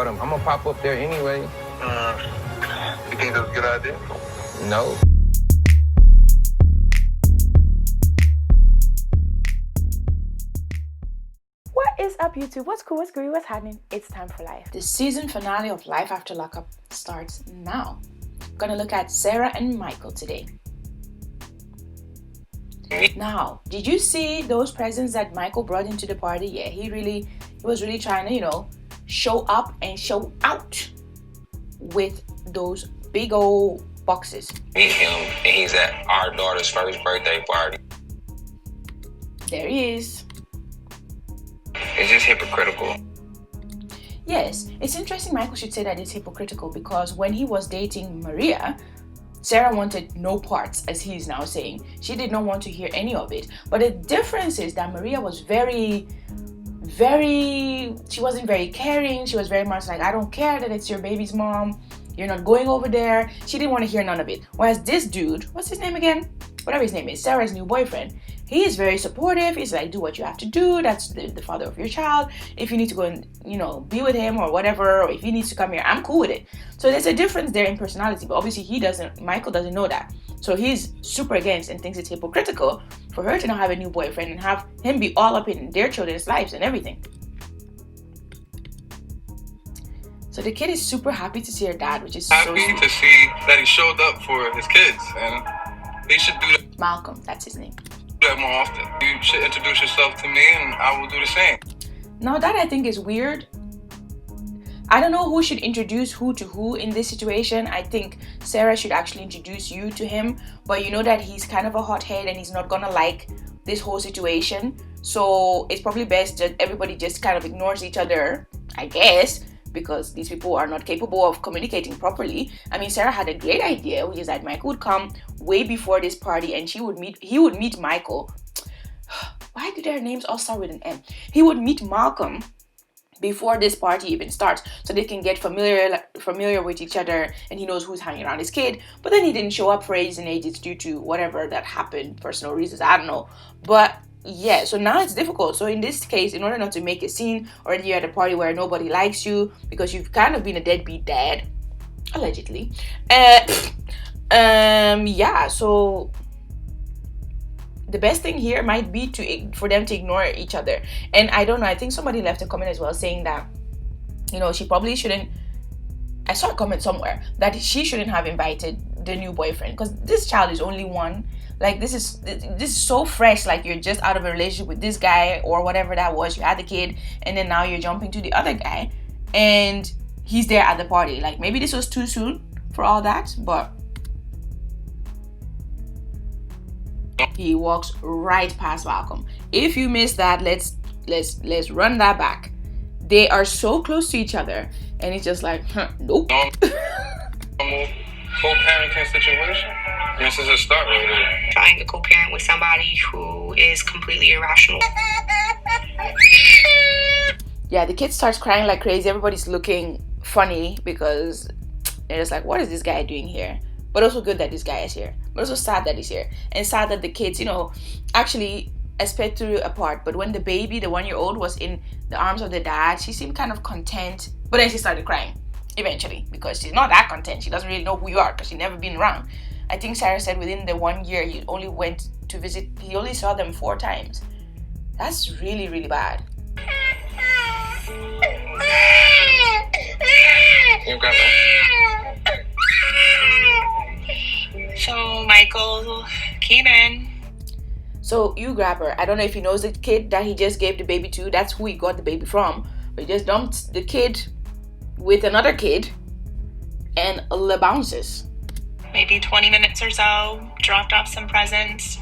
I'm gonna pop up there anyway. You think that's a good idea? No. What is up, YouTube? What's cool? What's great? What's happening? It's time for life. The season finale of Life After Lockup starts now. I'm gonna look at Sarah and Michael today. Now, did you see those presents that Michael brought into the party? Yeah, he was really trying to, show up and show out with those big old boxes. Meet him, and he's at our daughter's first birthday party. There he is. It's just hypocritical. Yes, it's interesting Michael should say that it's hypocritical because when he was dating Maria, Sarah wanted no parts, as he's now saying. She did not want to hear any of it. But the difference is that Maria was she wasn't very caring. She was very much like, I don't care that it's your baby's mom. You're not going over there. She didn't want to hear none of it. Whereas this dude, what's his name again? Whatever his name is, Sarah's new boyfriend. He is very supportive. He's like, do what you have to do. That's the father of your child. If you need to go and, be with him or whatever, or if he needs to come here, I'm cool with it. So there's a difference there in personality, but obviously Michael doesn't know that. So he's super against and thinks it's hypocritical for her to now have a new boyfriend and have him be all up in their children's lives and everything. So the kid is super happy to see her dad, which is so sweet. Happy to see that he showed up for his kids, and he should do that. Malcolm, that's his name. That more often. You should introduce yourself to me, and I will do the same. Now that I think is weird. I don't know who should introduce who to who in this situation. I think Sarah should actually introduce you to him, but you know that he's kind of a hothead and he's not gonna like this whole situation. So it's probably best that everybody just kind of ignores each other, I guess, because these people are not capable of communicating properly. I mean, Sarah had a great idea, which is that Michael would come way before this party and he would meet Michael. Why do their names all start with an M? He would meet Malcolm before this party even starts, so they can get familiar with each other, and he knows who's hanging around his kid. But then he didn't show up for ages and ages due to whatever that happened, personal reasons, I don't know. But yeah, so now it's difficult. So in this case, in order not to make a scene, or you're at a party where nobody likes you because you've kind of been a deadbeat dad, allegedly. So the best thing here might be for them to ignore each other. And I don't know, I think somebody left a comment as well saying that, she probably shouldn't. I saw a comment somewhere that she shouldn't have invited the new boyfriend because this child is only one. Like, this is so fresh. Like, you're just out of a relationship with this guy or whatever that was. You had the kid, and then now you're jumping to the other guy, and he's there at the party. Like, maybe this was too soon for all that, but he walks right past Malcolm. If you missed that, let's run that back. They are so close to each other, and it's just like, nope. Co-parenting situation. This is a start right there. Trying to co-parent with somebody who is completely irrational. Yeah, the kid starts crying like crazy. Everybody's looking funny because they're just like, what is this guy doing here? But also good that this guy is here. But also sad that he's here. And sad that the kids, actually sped through apart. But when the baby, the 1-year-old, was in the arms of the dad, she seemed kind of content. But then she started crying eventually because she's not that content. She doesn't really know who you are because she's never been around. I think Sarah said within the 1 year he only went to visit, he only saw them 4 times. That's really, really bad. So Michael came in. So you grab her. I don't know if he knows the kid that he just gave the baby to. That's who he got the baby from. But he just dumped the kid with another kid and the bounces. Maybe 20 minutes or so, dropped off some presents.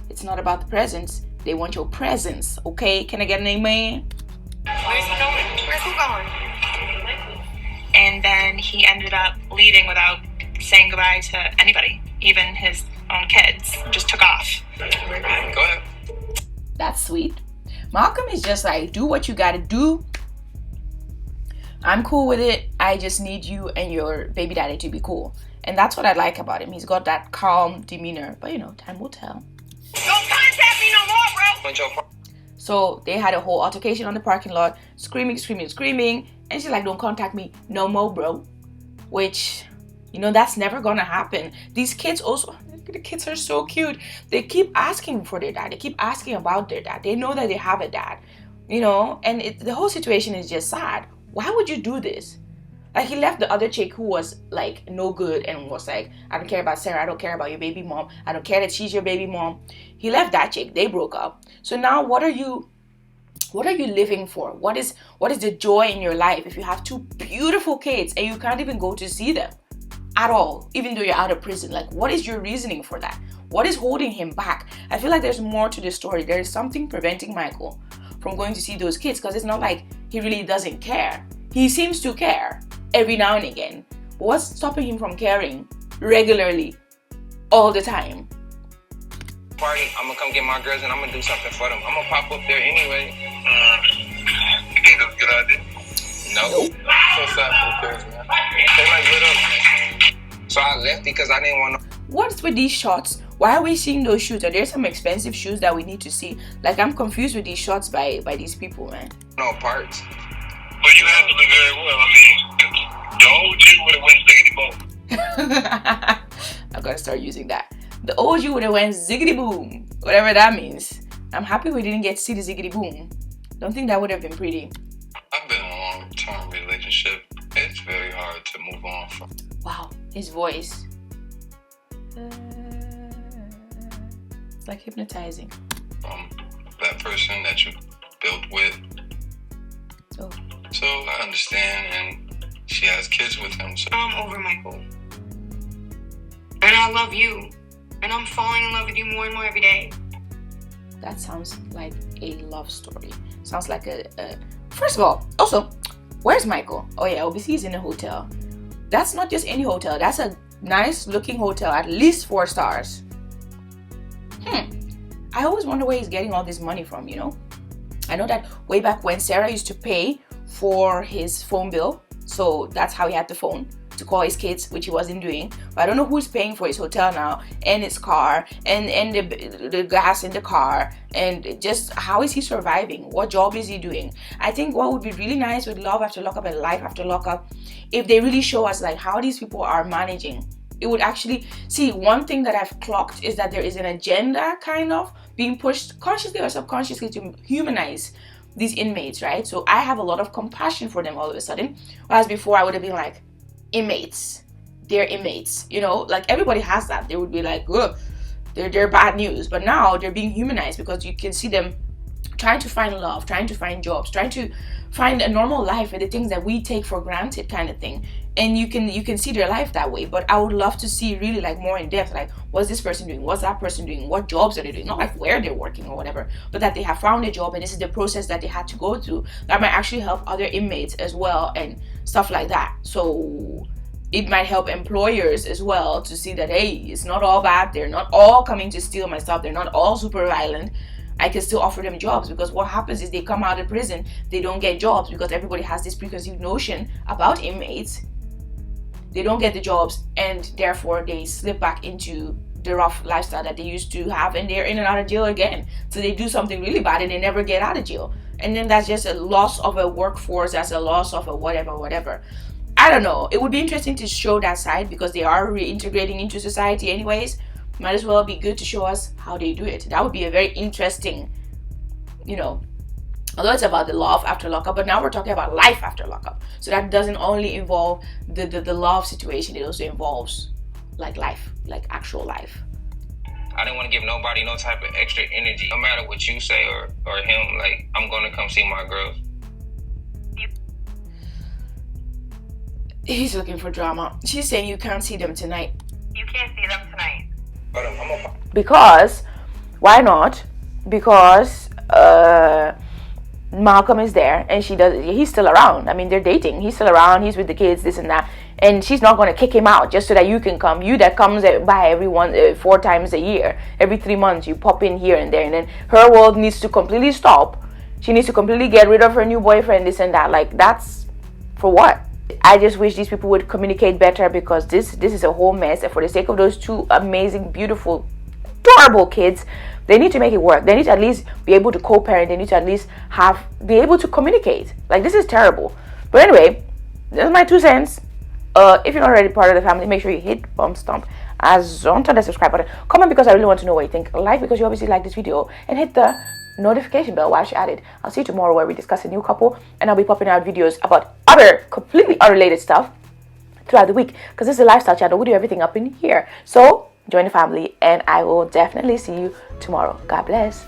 It's not about the presents. They want your presents, okay? Can I get an amen? Where's he going? Where's he going? And then he ended up leaving without saying goodbye to anybody, even his own kids. Just took off. Go ahead. That's sweet. Malcolm is just like, do what you gotta do. I'm cool with it. I just need you and your baby daddy to be cool. And that's what I like about him. He's got that calm demeanor. But time will tell. Don't contact me no more, bro! So they had a whole altercation on the parking lot, screaming. And she's like, don't contact me no more, bro. Which, you know, that's never gonna happen. These kids also, the kids are so cute. They keep asking for their dad. They keep asking about their dad. They know that they have a dad, you know, and the whole situation is just sad. Why would you do this? Like, he left the other chick who was like no good and was like, I don't care about Sarah, I don't care about your baby mom, I don't care that she's your baby mom. He left that chick. They broke up. So now what are you living for? What is the joy in your life if you have two beautiful kids and you can't even go to see them at all, even though you're out of prison? Like, what is your reasoning for that? What is holding him back? I feel like there's more to the story. There is something preventing Michael from going to see those kids, because it's not like he really doesn't care. He seems to care every now and again. But what's stopping him from caring regularly all the time? Party, I'm gonna come get my girls and I'm gonna do something for them. I'm gonna pop up there anyway. You think that's a good idea? No. So sad for the kids, man. They like lit up. So I left because I didn't want to. What's with these shots? Why are we seeing those shoots? Are there some expensive shoes that we need to see? Like, I'm confused with these shots by these people, man. No parts. But you handled it very well. I mean, the old you would have went ziggity boom. I'm gonna start using that. The old you would have went ziggity boom, whatever that means. I'm happy we didn't get to see the ziggity boom. Don't think that would have been pretty. I've been in a long-term relationship. It's very hard to move on from. Wow, his voice. It's like hypnotizing. That person that you built with. Oh. So I understand, and she has kids with him. So I'm over Michael. And I love you. And I'm falling in love with you more and more every day. That sounds like a love story. Sounds like a First of all, also, where's Michael? Oh yeah, obviously he's in a hotel. That's not just any hotel. That's a nice looking hotel, at least 4 stars. I always wonder where he's getting all this money from, you know? I know that way back when Sarah used to pay for his phone bill, so that's how he had the phone to call his kids, which he wasn't doing. But I don't know who's paying for his hotel now, and his car, and the gas in the car, and just how is he surviving? What job is he doing? I think what would be really nice with Love After Lockup and Life After Lockup, if they really show us like how these people are managing. It would actually, see, one thing that I've clocked is that there is an agenda kind of being pushed consciously or subconsciously to humanize these inmates, right? So I have a lot of compassion for them all of a sudden, whereas before I would have been like, inmates, they're inmates, you know, like everybody has that. They would be like, ugh, they're bad news. But now they're being humanized because you can see them trying to find love, trying to find jobs, trying to find a normal life with the things that we take for granted kind of thing. And you can see their life that way. But I would love to see really like more in depth, like what's this person doing, what's that person doing, what jobs are they doing, not like where they're working or whatever, but that they have found a job and this is the process that they had to go through that might actually help other inmates as well and stuff like that. So it might help employers as well to see that, hey, it's not all bad, they're not all coming to steal my stuff, they're not all super violent. I can still offer them jobs, because what happens is they come out of prison, they don't get jobs because everybody has this preconceived notion about inmates. They don't get the jobs and therefore they slip back into the rough lifestyle that they used to have, and they're in and out of jail again. So they do something really bad and they never get out of jail. And then that's just a loss of a workforce, that's a loss of a whatever. I don't know. It would be interesting to show that side because they are reintegrating into society anyways. Might as well be good to show us how they do it. That would be a very interesting, you know, although it's about the love after lockup, but now we're talking about life after lockup. So that doesn't only involve the love situation, it also involves like life, like actual life. I didn't want to give nobody no type of extra energy. No matter what you say or him, like, I'm going to come see my girls. He's looking for drama. She's saying you can't see them tonight. You can't see them tonight. Because, why not? Because Malcolm is there and he's still around. I mean, they're dating. He's still around. He's with the kids, this and that. And she's not going to kick him out just so that you can come. You that comes by every 4 times a year. Every 3 months, you pop in here and there. And then her world needs to completely stop. She needs to completely get rid of her new boyfriend, this and that. Like, that's for what? I just wish these people would communicate better, because this is a whole mess. And for the sake of those 2 amazing, beautiful, adorable kids, they need to make it work. They need to at least be able to co-parent. They need to at least be able to communicate. Like, this is terrible. But anyway, that's my 2 cents. If you're not already part of the family, make sure you hit bump stomp as on to the subscribe button. Comment because I really want to know what you think. Like because you obviously like this video, and hit the notification bell while you're at it. I'll see you tomorrow where we discuss a new couple, and I'll be popping out videos about other completely unrelated stuff throughout the week, because this is a lifestyle channel. We do everything up in here. So join the family, and I will definitely see you tomorrow. God bless.